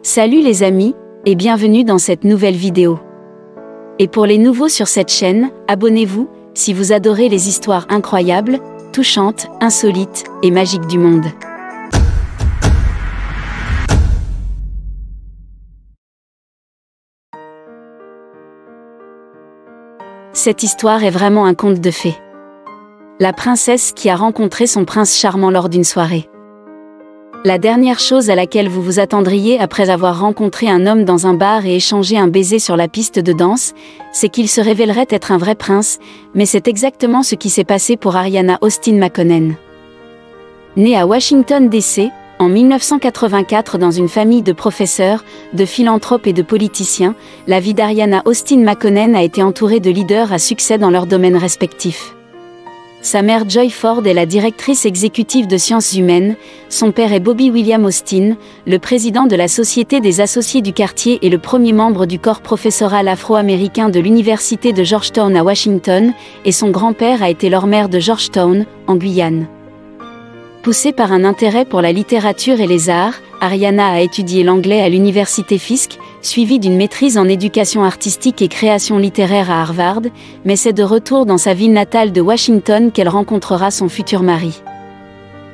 Salut les amis, et bienvenue dans cette nouvelle vidéo. Et pour les nouveaux sur cette chaîne, abonnez-vous, si vous adorez les histoires incroyables, touchantes, insolites et magiques du monde. Cette histoire est vraiment un conte de fées. La princesse qui a rencontré son prince charmant lors d'une soirée. La dernière chose à laquelle vous vous attendriez après avoir rencontré un homme dans un bar et échangé un baiser sur la piste de danse, c'est qu'il se révélerait être un vrai prince, mais c'est exactement ce qui s'est passé pour Ariana Austin Makonnen. Née à Washington DC, en 1984 dans une famille de professeurs, de philanthropes et de politiciens, la vie d'Ariana Austin Makonnen a été entourée de leaders à succès dans leurs domaines respectifs. Sa mère Joy Ford est la directrice exécutive de sciences humaines, son père est Bobby William Austin, le président de la Société des associés du quartier et le premier membre du corps professoral afro-américain de l'Université de Georgetown à Washington, et son grand-père a été leur maire de Georgetown, en Guyane. Poussée par un intérêt pour la littérature et les arts, Ariana a étudié l'anglais à l'université Fisk, suivie d'une maîtrise en éducation artistique et création littéraire à Harvard, mais c'est de retour dans sa ville natale de Washington qu'elle rencontrera son futur mari.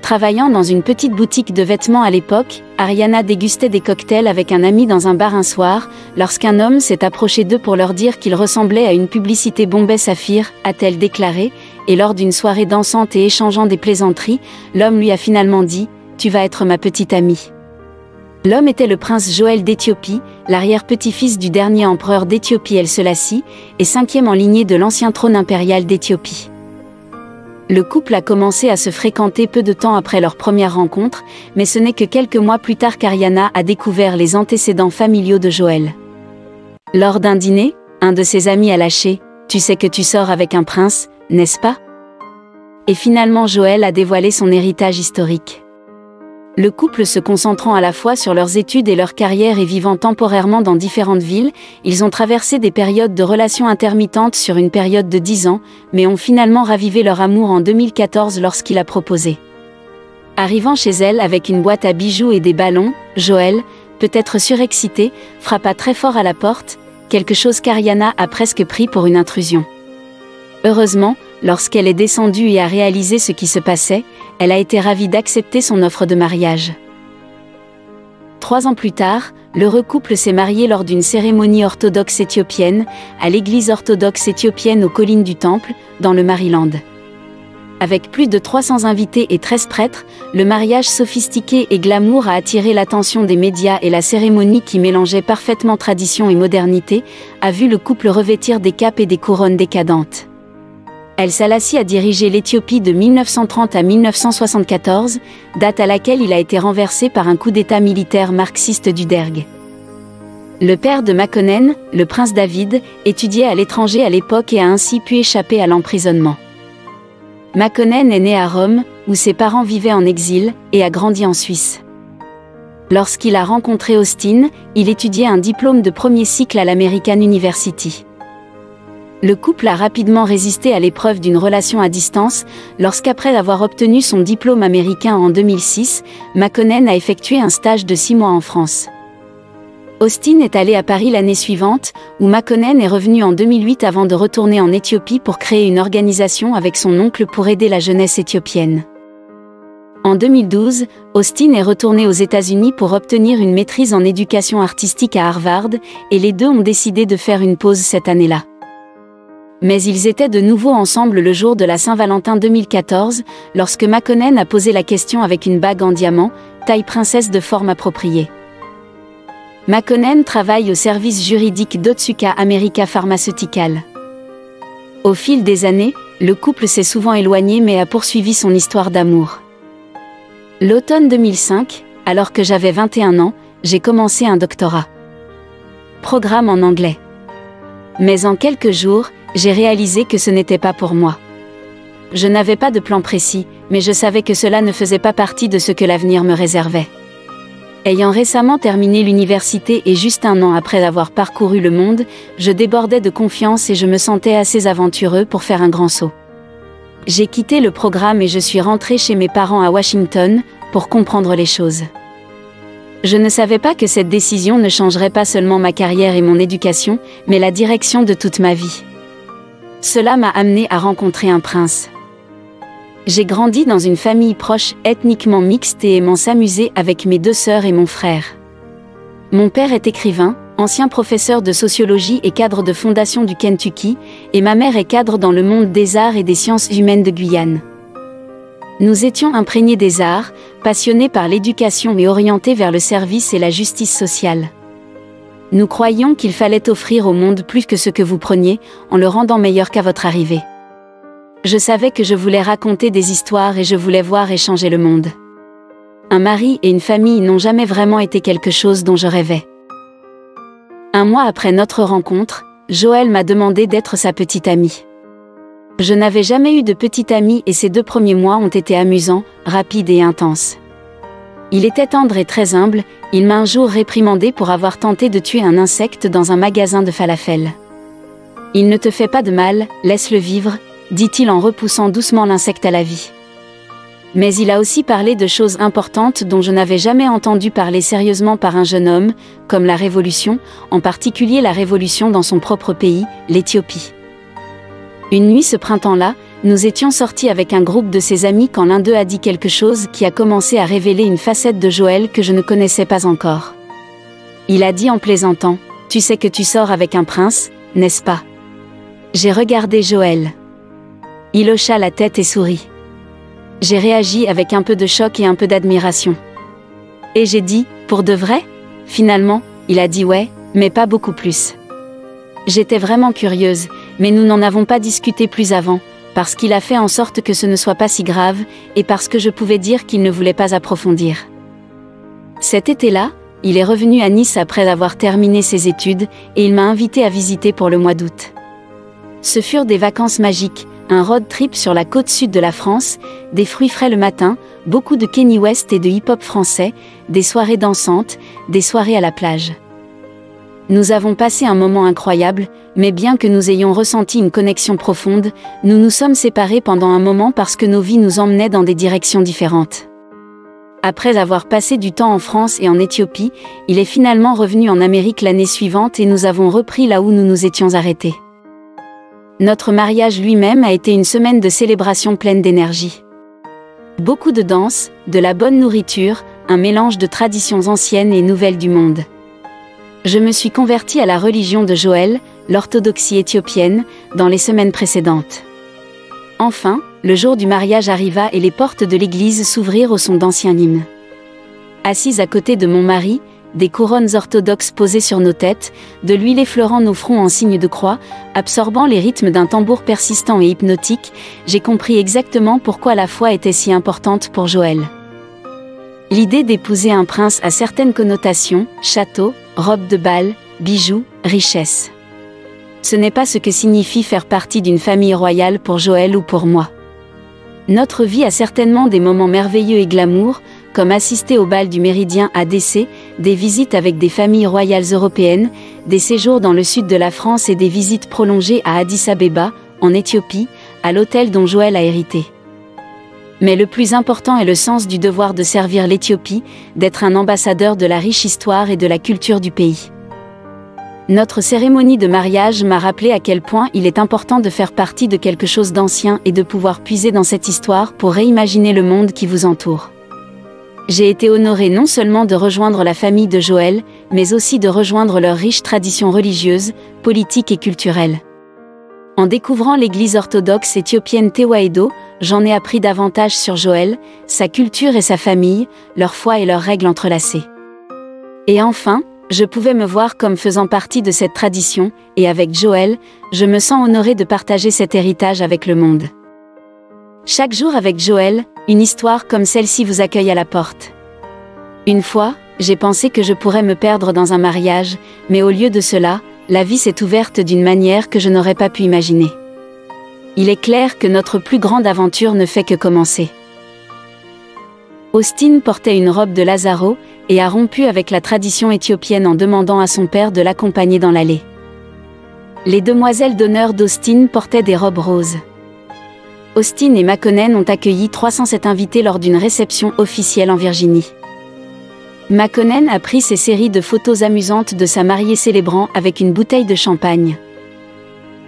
Travaillant dans une petite boutique de vêtements à l'époque, Ariana dégustait des cocktails avec un ami dans un bar un soir, lorsqu'un homme s'est approché d'eux pour leur dire qu'il ressemblait à une publicité Bombay Sapphire, a-t-elle déclaré, et lors d'une soirée dansante et échangeant des plaisanteries, l'homme lui a finalement dit « Tu vas être ma petite amie ». L'homme était le prince Joël d'Éthiopie, l'arrière-petit-fils du dernier empereur d'Éthiopie El Selassie, et cinquième en lignée de l'ancien trône impérial d'Éthiopie. Le couple a commencé à se fréquenter peu de temps après leur première rencontre, mais ce n'est que quelques mois plus tard qu'Ariana a découvert les antécédents familiaux de Joël. Lors d'un dîner, un de ses amis a lâché « Tu sais que tu sors avec un prince, n'est-ce pas ?» Et finalement Joël a dévoilé son héritage historique. Le couple se concentrant à la fois sur leurs études et leur carrière et vivant temporairement dans différentes villes, ils ont traversé des périodes de relations intermittentes sur une période de 10 ans, mais ont finalement ravivé leur amour en 2014 lorsqu'il a proposé. Arrivant chez elle avec une boîte à bijoux et des ballons, Joël, peut-être surexcité, frappa très fort à la porte, quelque chose qu'Ariana a presque pris pour une intrusion. Heureusement, lorsqu'elle est descendue et a réalisé ce qui se passait, elle a été ravie d'accepter son offre de mariage. 3 ans plus tard, l'heureux couple s'est marié lors d'une cérémonie orthodoxe éthiopienne, à l'église orthodoxe éthiopienne aux collines du Temple, dans le Maryland. Avec plus de 300 invités et 13 prêtres, le mariage sophistiqué et glamour a attiré l'attention des médias et la cérémonie qui mélangeait parfaitement tradition et modernité, a vu le couple revêtir des capes et des couronnes décadentes. El Selassie a dirigé l'Éthiopie de 1930 à 1974, date à laquelle il a été renversé par un coup d'État militaire marxiste du Derg. Le père de Makonnen, le prince David, étudiait à l'étranger à l'époque et a ainsi pu échapper à l'emprisonnement. Makonnen est né à Rome, où ses parents vivaient en exil, et a grandi en Suisse. Lorsqu'il a rencontré Austin, il étudiait un diplôme de premier cycle à l'American University. Le couple a rapidement résisté à l'épreuve d'une relation à distance, lorsqu'après avoir obtenu son diplôme américain en 2006, Makonnen a effectué un stage de 6 mois en France. Austin est allé à Paris l'année suivante, où Makonnen est revenu en 2008 avant de retourner en Éthiopie pour créer une organisation avec son oncle pour aider la jeunesse éthiopienne. En 2012, Austin est retourné aux États-Unis pour obtenir une maîtrise en éducation artistique à Harvard, et les deux ont décidé de faire une pause cette année-là. Mais ils étaient de nouveau ensemble le jour de la Saint-Valentin 2014, lorsque Makonnen a posé la question avec une bague en diamant, taille princesse de forme appropriée. Makonnen travaille au service juridique d'Otsuka America Pharmaceutical. Au fil des années, le couple s'est souvent éloigné mais a poursuivi son histoire d'amour. L'automne 2005, alors que j'avais 21 ans, j'ai commencé un doctorat. Programme en anglais. Mais en quelques jours, j'ai réalisé que ce n'était pas pour moi. Je n'avais pas de plan précis, mais je savais que cela ne faisait pas partie de ce que l'avenir me réservait. Ayant récemment terminé l'université et juste 1 an après avoir parcouru le monde, je débordais de confiance et je me sentais assez aventureux pour faire un grand saut. J'ai quitté le programme et je suis rentré chez mes parents à Washington, pour comprendre les choses. Je ne savais pas que cette décision ne changerait pas seulement ma carrière et mon éducation, mais la direction de toute ma vie. Cela m'a amené à rencontrer un prince. J'ai grandi dans une famille proche, ethniquement mixte et aimant s'amuser avec mes 2 sœurs et mon frère. Mon père est écrivain, ancien professeur de sociologie et cadre de fondation du Kentucky, et ma mère est cadre dans le monde des arts et des sciences humaines de Guyane. Nous étions imprégnés des arts, passionnés par l'éducation et orientés vers le service et la justice sociale. Nous croyions qu'il fallait offrir au monde plus que ce que vous preniez, en le rendant meilleur qu'à votre arrivée. Je savais que je voulais raconter des histoires et je voulais voir et changer le monde. Un mari et une famille n'ont jamais vraiment été quelque chose dont je rêvais. Un mois après notre rencontre, Joël m'a demandé d'être sa petite amie. Je n'avais jamais eu de petite amie et ces 2 premiers mois ont été amusants, rapides et intenses. Il était tendre et très humble, il m'a un jour réprimandé pour avoir tenté de tuer un insecte dans un magasin de falafel. « Il ne te fait pas de mal, laisse-le vivre », dit-il en repoussant doucement l'insecte à la vie. Mais il a aussi parlé de choses importantes dont je n'avais jamais entendu parler sérieusement par un jeune homme, comme la révolution, en particulier la révolution dans son propre pays, l'Éthiopie. Une nuit ce printemps-là, nous étions sortis avec un groupe de ses amis quand l'un d'eux a dit quelque chose qui a commencé à révéler une facette de Joël que je ne connaissais pas encore. Il a dit en plaisantant, « Tu sais que tu sors avec un prince, n'est-ce pas ?» J'ai regardé Joël. Il hocha la tête et sourit. J'ai réagi avec un peu de choc et un peu d'admiration. Et j'ai dit, « Pour de vrai ?» Finalement, il a dit « Ouais, mais pas beaucoup plus. » J'étais vraiment curieuse, mais nous n'en avons pas discuté plus avant, parce qu'il a fait en sorte que ce ne soit pas si grave, et parce que je pouvais dire qu'il ne voulait pas approfondir. Cet été-là, il est revenu à Nice après avoir terminé ses études, et il m'a invité à visiter pour le mois d'août. Ce furent des vacances magiques, un road trip sur la côte sud de la France, des fruits frais le matin, beaucoup de Kanye West et de hip-hop français, des soirées dansantes, des soirées à la plage. Nous avons passé un moment incroyable, mais bien que nous ayons ressenti une connexion profonde, nous nous sommes séparés pendant un moment parce que nos vies nous emmenaient dans des directions différentes. Après avoir passé du temps en France et en Éthiopie, il est finalement revenu en Amérique l'année suivante et nous avons repris là où nous nous étions arrêtés. Notre mariage lui-même a été une semaine de célébration pleine d'énergie. Beaucoup de danse, de la bonne nourriture, un mélange de traditions anciennes et nouvelles du monde. Je me suis convertie à la religion de Joël, l'orthodoxie éthiopienne, dans les semaines précédentes. Enfin, le jour du mariage arriva et les portes de l'église s'ouvrirent au son d'anciens hymnes. Assise à côté de mon mari, des couronnes orthodoxes posées sur nos têtes, de l'huile effleurant nos fronts en signe de croix, absorbant les rythmes d'un tambour persistant et hypnotique, j'ai compris exactement pourquoi la foi était si importante pour Joël. L'idée d'épouser un prince a certaines connotations, château, robe de bal, bijoux, richesse. Ce n'est pas ce que signifie faire partie d'une famille royale pour Joël ou pour moi. Notre vie a certainement des moments merveilleux et glamour, comme assister au bal du Méridien à DC, des visites avec des familles royales européennes, des séjours dans le sud de la France et des visites prolongées à Addis Abeba, en Éthiopie, à l'hôtel dont Joël a hérité. Mais le plus important est le sens du devoir de servir l'Éthiopie, d'être un ambassadeur de la riche histoire et de la culture du pays. Notre cérémonie de mariage m'a rappelé à quel point il est important de faire partie de quelque chose d'ancien et de pouvoir puiser dans cette histoire pour réimaginer le monde qui vous entoure. J'ai été honorée non seulement de rejoindre la famille de Joël, mais aussi de rejoindre leurs riches traditions religieuses, politiques et culturelles. En découvrant l'église orthodoxe éthiopienne Tewahedo, j'en ai appris davantage sur Joël, sa culture et sa famille, leur foi et leurs règles entrelacées. Et enfin, je pouvais me voir comme faisant partie de cette tradition, et avec Joël, je me sens honorée de partager cet héritage avec le monde. Chaque jour avec Joël, une histoire comme celle-ci vous accueille à la porte. Une fois, j'ai pensé que je pourrais me perdre dans un mariage, mais au lieu de cela, la vie s'est ouverte d'une manière que je n'aurais pas pu imaginer. Il est clair que notre plus grande aventure ne fait que commencer. Austin portait une robe de Lazaro et a rompu avec la tradition éthiopienne en demandant à son père de l'accompagner dans l'allée. Les demoiselles d'honneur d'Austin portaient des robes roses. Austin et Makonnen ont accueilli 307 invités lors d'une réception officielle en Virginie. Makonnen a pris ses séries de photos amusantes de sa mariée célébrant avec une bouteille de champagne.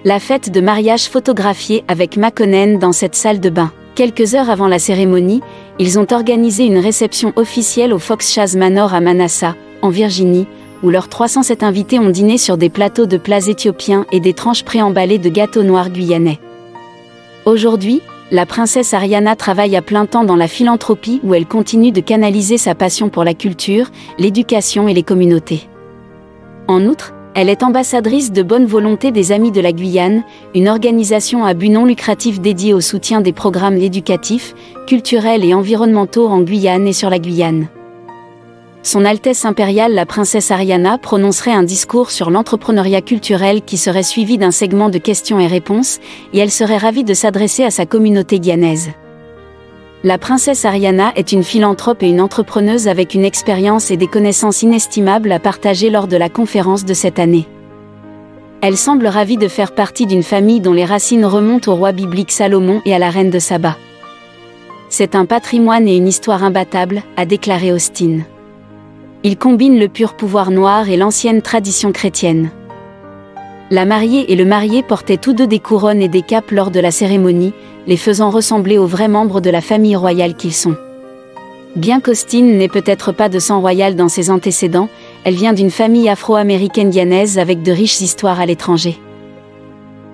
La fête de mariage photographiée avec Makonnen dans cette salle de bain. Quelques heures avant la cérémonie, ils ont organisé une réception officielle au Fox Chase Manor à Manassas, en Virginie, où leurs 307 invités ont dîné sur des plateaux de plats éthiopiens et des tranches préemballées de gâteaux noirs guyanais. Aujourd'hui, la princesse Ariana travaille à plein temps dans la philanthropie où elle continue de canaliser sa passion pour la culture, l'éducation et les communautés. En outre, elle est ambassadrice de bonne volonté des Amis de la Guyane, une organisation à but non lucratif dédiée au soutien des programmes éducatifs, culturels et environnementaux en Guyane et sur la Guyane. Son Altesse impériale la princesse Ariana prononcerait un discours sur l'entrepreneuriat culturel qui serait suivi d'un segment de questions et réponses, et elle serait ravie de s'adresser à sa communauté guyanaise. La princesse Ariana est une philanthrope et une entrepreneuse avec une expérience et des connaissances inestimables à partager lors de la conférence de cette année. Elle semble ravie de faire partie d'une famille dont les racines remontent au roi biblique Salomon et à la reine de Saba. C'est un patrimoine et une histoire imbattable, a déclaré Austin. Il combine le pur pouvoir noir et l'ancienne tradition chrétienne. La mariée et le marié portaient tous deux des couronnes et des capes lors de la cérémonie, les faisant ressembler aux vrais membres de la famille royale qu'ils sont. Bien qu'Austin n'ait peut-être pas de sang royal dans ses antécédents, elle vient d'une famille afro-américaine guyanaise avec de riches histoires à l'étranger.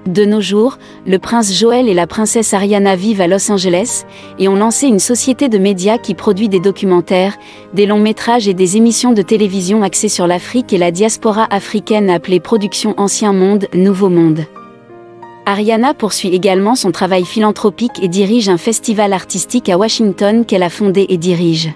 De nos jours, le prince Joel et la princesse Ariana vivent à Los Angeles et ont lancé une société de médias qui produit des documentaires, des longs métrages et des émissions de télévision axées sur l'Afrique et la diaspora africaine appelée Production Ancien Monde, Nouveau Monde. Ariana poursuit également son travail philanthropique et dirige un festival artistique à Washington qu'elle a fondé et dirige.